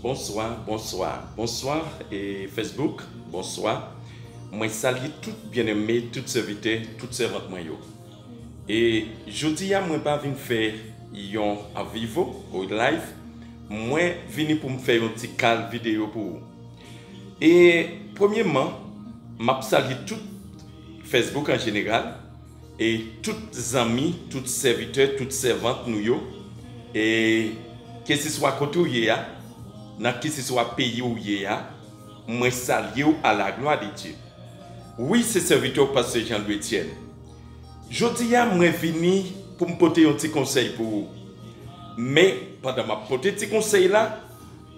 Bonsoir et Facebook, bonsoir. Moi salue tout bien-aimé, tout serviteur, tout servante moi yo. Et jeudi a moi pas venir faire yon en vivo ou live, moi venu pour me faire un petit cal vidéo pour vous. Et premièrement, m'a salué tout Facebook en général et tous les amis, tous les serviteurs, toutes servantes nous yo et que ce soit côté où que ce soit pays où moi salue à la gloire de Dieu. Oui, c'est serviteur pasteur Jean-Louis Etienne. Je dis à moi venu pour me porter un petit conseil pour vous. Mais pendant ma porter petit conseil là,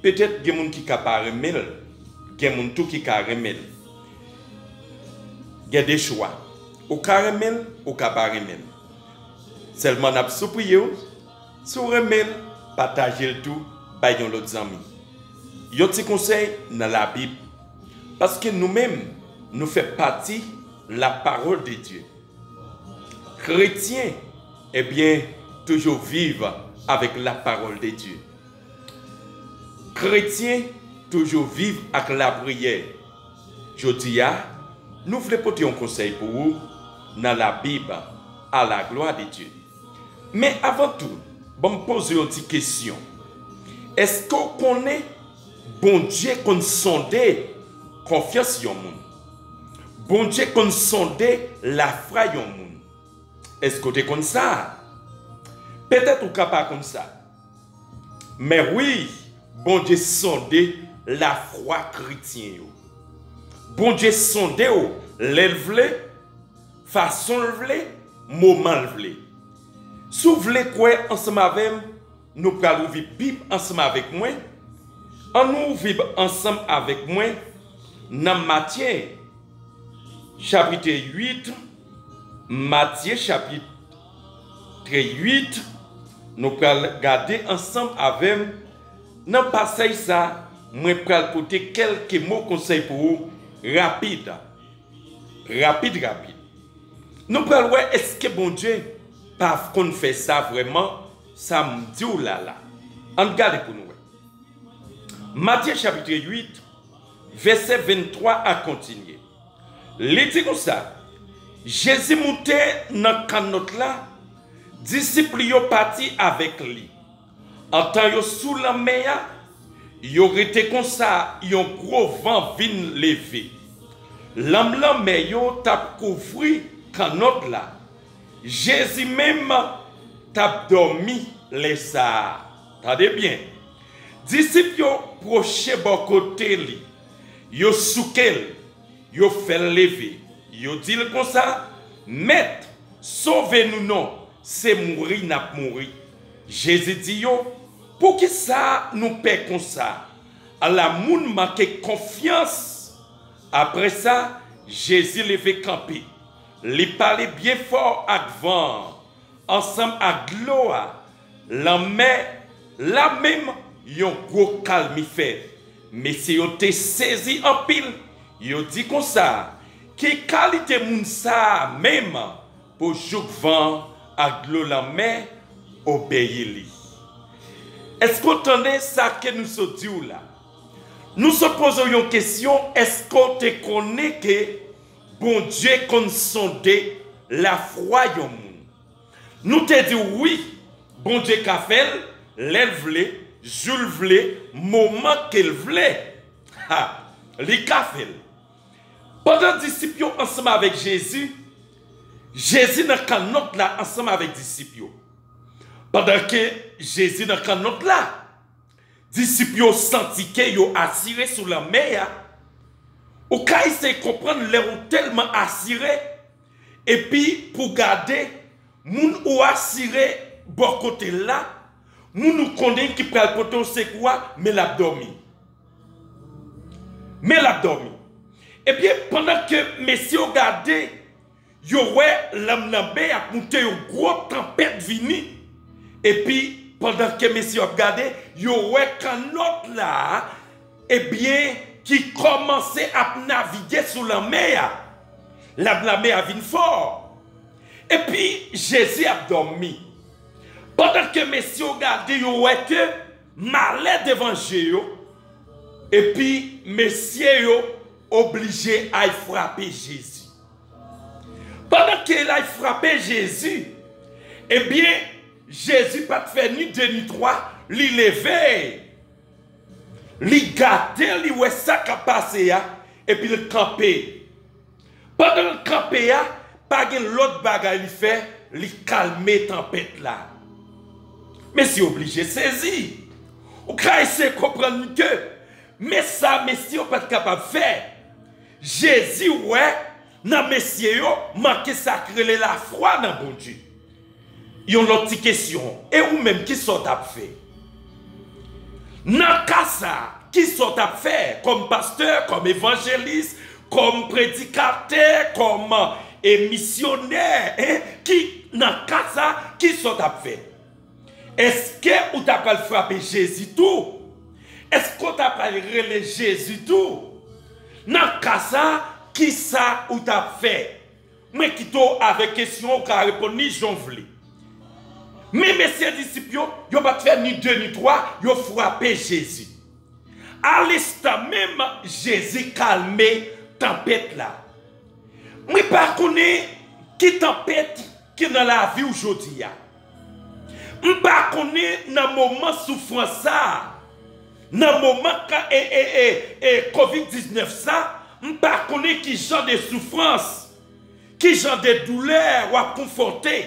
peut-être qu'il y a des gens qui ne remel, il y a des gens qui ne remel. Il y a des choix. Au caramel, au cabaret. Seulement n'a pas prié, si vous remel, partagez le tout, baillons l'autre amis. Il y a un petit conseil dans la Bible. Parce que nous-mêmes, nous faisons partie de la parole de Dieu. Chrétiens, eh bien, toujours vivre avec la parole de Dieu. Chrétiens, toujours vivre avec la prière. Je dis, nous voulons porter un conseil pour vous dans la Bible, à la gloire de Dieu. Mais avant tout, je me pose une petite question. Est-ce qu'on connaît bon Dieu qu'on sonde confiance en monde? Bon Dieu qu'on sonde la foi en monde? Est-ce que tu es comme ça? Peut-être ou pas comme ça. Mais oui, bon Dieu sonde la foi chrétienne. Bon Dieu sonde l'élevle, façon l'élevle, moment l'élevle. Si vous voulez quoi ensemble avec nous, nous allons vivre Bible ensemble avec moi. On nous vivre ensemble avec moi dans Matthieu chapitre 8. Matthieu chapitre 8. Nous allons regarder ensemble avec dans le passage ça. Moi, je vais apporter quelques mots conseils pour vous. Rapide. Nous allons voir est-ce que bon Dieu, pas qu'on fait ça vraiment, ça me dit ou là. On regarde pour nous. Matthieu chapitre 8, verset 23 à continuer. Il dit comme ça. Jésus montait dans le canot là, disciples sont partis avec lui. En temps sous la mer, ils ont été comme ça, ils ont gros vent vient lever. L'âme la mer t'a couvert canot là. Jésus même t'a dormi les ça. Attendez bien. Disciples proche bon côté li. Yo soukel, yo fait lever. Yo dit comme ça, maître, sauvez-nous non, c'est mourir n'a mourir. Jésus dit yo, pour que ça nous paie comme ça. À la moun manque confiance. Après ça, Jésus levé camper. Il parlait bien fort avec vent, ensemble avec l'eau. La même yon gros calme fait. Mais si yon te saisi en pile, yon dit comme ça, qui qualité moun ça même pour jouk vent ak l'eau la mer obéir li. Est-ce qu'on entendait ça que nous se dit là? Nous se posons une question, est-ce qu'on te connaît que bon Dieu qu'on sonde la foi yon moun? Nous te dit oui, bon Dieu qu'a fait, l'élève Jules vle, moment qu'elle voulait. Les cafés. Pendant que les disciples ensemble avec Jésus, Jésus n'a qu'un autre là ensemble avec les disciples. Pendant que Jésus n'a qu'un autre là, les disciples senti qu'ils sont assurés sur la mer. Au cas où ils comprennent, ils sont tellement assurés. Et puis, pour garder, moun ou assuré bon côté là, nous connaissons qui prend le poteau, c'est quoi? Mais l'abdomen. Et bien, pendant que messieurs regardez, il y aurait l'âme a monté une grosse tempête venue. Et puis, pendant que messieurs regardez, il y aurait qu'un autre là, et bien, qui commençait à naviguer sous la mer. La mer a venu fort. Et puis, Jésus a dormi. Pendant que messieurs regardent, ils ont que malheur devant Jésus, Et puis, messieurs yo obligé à frapper Jésus. Pendant qu'il a frappé Jésus, eh bien, Jésus pas fait ni deux ni trois, il levé, il gâté, il ouais ça qui a passé, et puis il campé. Pendant le campé, pas de l'autre bagaille il fait, il calmer tempête là. Mais c'est obligé de saisir. Ou quand il comprendre que, mais ça, messieurs, pas capable de faire. Jésus, ouais, dans messieurs, manqué sacré la foi dans bon Dieu. Il y a une autre question. Et ou même qui sont à faire? Dans cas ça, qui sont à faire comme pasteur, comme évangéliste, comme prédicateur, comme missionnaire, qui dans cas ça, qui sont à faire? Est-ce que vous avez frappé Jésus tout? Est-ce que vous avez relé Jésus tout? Dans cas ça, qui ça vous avez fait? Mais qui t'ont avec question qui a répondu, j'en voulais. Mais messieurs disciples, ils n'ont pas fait ni deux ni trois, ils ont frappé Jésus. À l'instant même, Jésus calmé tempête là. Mais par contre, qui tempête qui dans la vie aujourd'hui? Je ne sais pas dans le moment souffrance, dans le moment Covid-19, je ne sais pas qui genre de souffrance, qui genre de douleur ou à conforter.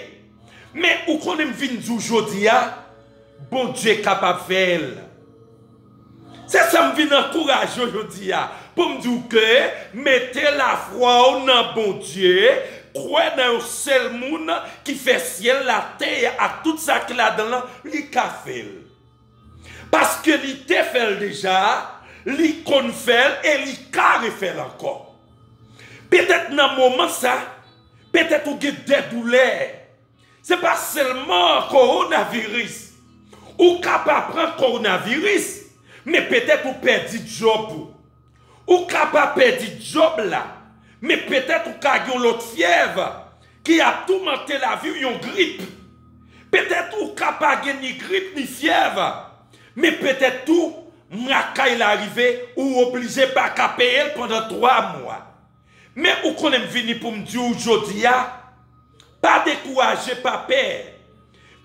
Mais où qu'on aime venir aujourd'hui, bon Dieu est capable de faire. C'est ça que je viens d'encourager aujourd'hui. Pour me dire que mettez la foi dans bon Dieu. Croyez dans un seul monde qui fait ciel, la terre, à tout ça qu'il a dans lui fait. Parce que lui te fait déjà, lui qu'on fait et lui carré fait encore. Peut-être dans un moment ça, peut-être vous avez des douleurs. Ce n'est pas seulement coronavirus. Ou capable de prendre coronavirus, mais peut-être vous perdez le job. Ou capable de perdre le job là. Mais peut-être vous avez l'autre fièvre qui a tout monté la vie, une grippe. Peut-être vous capable de ni grippe ni fièvre. Mais peut-être tout, quand il arrivé, ou obligé pas qu'à payer pendant 3 mois. Mais où qu'on aime venir pour me dire aujourd'hui, pas décourager, pas peur.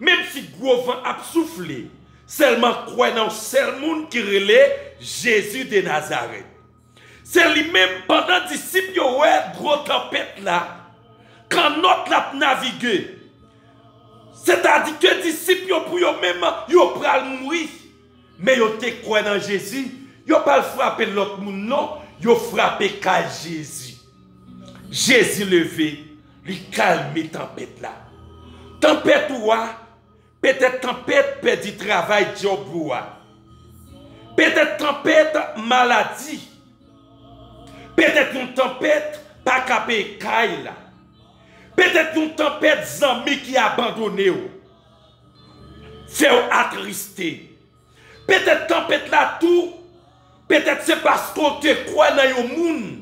Même si gros vent a soufflé, seulement croire dans le seul monde qui relève Jésus de Nazareth. C'est lui-même pendant disciples, ouais, gros tempête là, quand notre l'a navigué. C'est-à-dire que disciples pour eux-mêmes, ils pral mourir. Mais ils te croient dans Jésus, ils n'ont pas frappé l'autre monde, non, ils ont frappé qu'à Jésus. Jésus levé, lui calme la tempête là. Tempête ou peut-être tempête perdit travail, job ou peut-être tempête maladie. Peut-être une tempête pas capé caille là. Peut-être une tempête zami qui a abandonné ou. Fait attristé. Peut-être tempête là tout. Peut-être c'est parce qu'on te croit dans un monde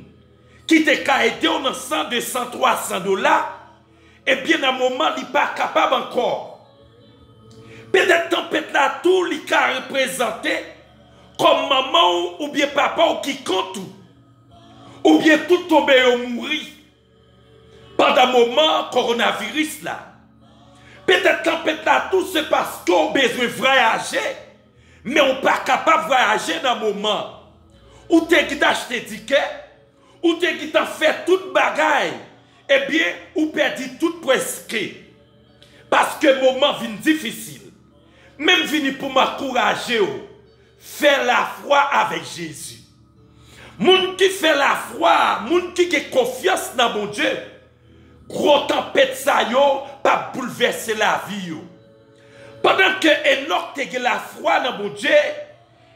qui te aidé dans 100, 200, 300 $. Et bien à un moment, il n'est pas capable encore. Peut-être tempête là tout, il a représenté comme maman ou bien papa ou qui compte. Ou bien tout tomber ou mourir. Pendant un moment, coronavirus là. Peut-être tempête là tout, c'est parce qu'on a besoin de voyager. Mais on n'est pas capable de voyager dans un moment. Ou tu as acheté des tickets, ou tu as fait toute bagaille. Eh bien, ou perdu tout prescrit. Parce que le moment vient difficile. Même venu pour m'encourager, faire la foi avec Jésus. Moun qui fait la foi, moun qui a confiance dans mon Dieu, gros tempête ça yo, pas bouleverser la vie yo. Pendant que Enoch a la foi dans mon Dieu,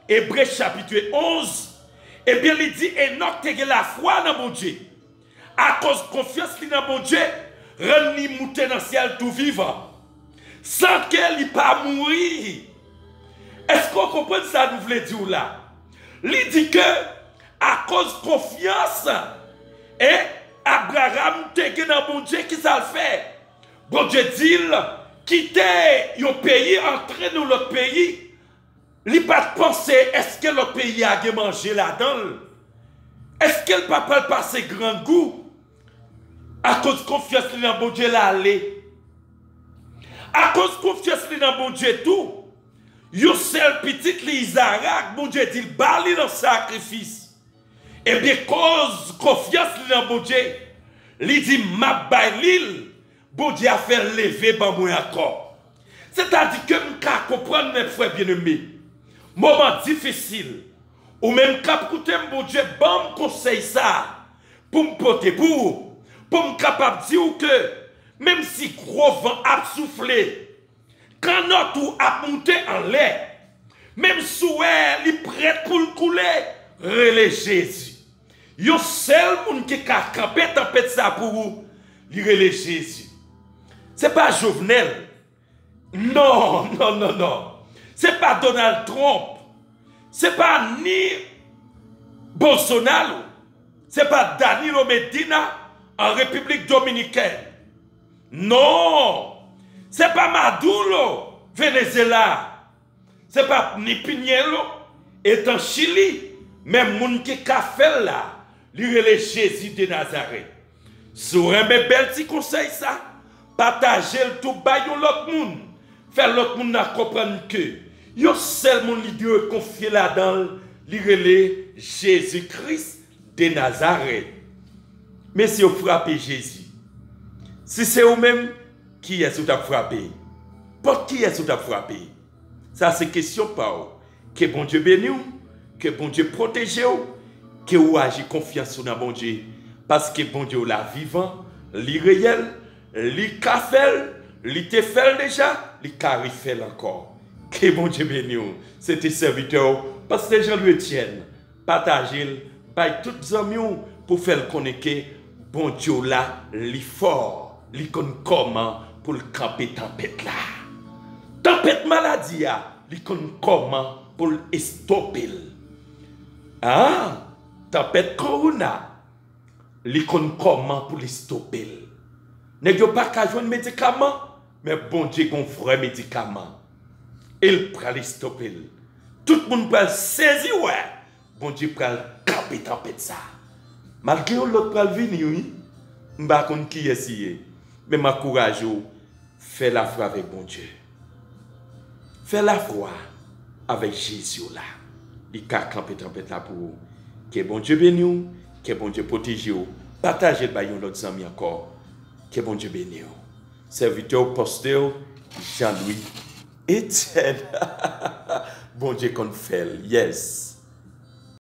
Hébreux chapitre 11, eh bien il dit Enoch a la foi dans mon Dieu. À cause de confiance dans mon Dieu, rend-ni monter dans le ciel tout vivant. Sans qu'elle n'y pas mourir. Est-ce qu'on comprend ça nous voulons dire là? Il dit que à cause de confiance, et Abraham te dans mon Dieu qui ça le fait. Bon Dieu dit, quitter un pays, entrer dans l'autre pays, Il pas penser est-ce que le pays a mangé là-dedans? Est-ce qu'elle pas passer grand goût à cause de confiance dans bon Dieu là aller? À cause de confiance dans bon Dieu tout. Yo seul petit l'Isaac, bon Dieu dit bali dans sacrifice. Et bien cause confiance dans bon Dieu, il dit m'a bailil, bon Dieu a fait lever ban moi encore. C'est-à-dire que m'ka comprendre mes frères bien-aimés. Moment difficile ou même cap écouter bon Dieu bon conseil ça pour me porter pour me capable dire que même si gros vent a soufflé quand notre a monté en l'air, même si elle est prête pour le couler, relais Jésus. Yo seul monde qui a campé tempête ça pour vous, il relais Jésus. C'est pas Jovenel. Non. C'est pas Donald Trump. C'est pas ni Bolsonaro. C'est pas Danilo Medina en République Dominicaine. Non. C'est pas Maduro, Venezuela. C'est pas ni Piñero, et en Chili. Même moun qui a fait là, lui est Jésus de Nazareth. Sur un bel petit conseil ça, partager le tout baillon l'autre monde. Faire l'autre monde comprendre que yo seul moun li Dieu confié là-dedans, lui est Jésus-Christ de Nazareth. Mais si vous frappez Jésus, si c'est vous-même, qui est-ce que vous avez frappé? Pour qui est-ce que vous avez frappé? Ça, c'est question pour que bon Dieu bénisse, que bon Dieu protège, que vous agissez confiance dans bon Dieu. Parce que bon Dieu est vivant, il est réel, il est fait, il est fait déjà, il est fait encore. Que bon Dieu bénisse. C'était serviteur, Pasteur Jean-Louis Etienne. Partagez-le, par toutes les amis pour faire connaître que bon Dieu là, il est fort, il connaît comment pour le camper tempête là. Tempête maladie, il connaît comment pour le stopper. Ah, tempête corona, il connaît comment pour le stopper. N'est pas qu'à jouer un médicament, mais bon Dieu a un vrai médicament. Il prend le stopper. Tout le monde peut saisir, ouais. Bon Dieu peut camper tempête ça. Malgré l'autre peut venir, oui. Je ne sais pas qui est ici. Mais ma courage, fais la foi avec bon Dieu. Fais la foi avec Jésus là. Il a campé tempête là pour vous. Que bon Dieu bénisse, que bon Dieu protège vous. Partagez le baillon l'autre amis encore. Que bon Dieu bénisse. Serviteur, pasteur, Jean-Louis Etienne. Bon Dieu qu'on fait. Yes.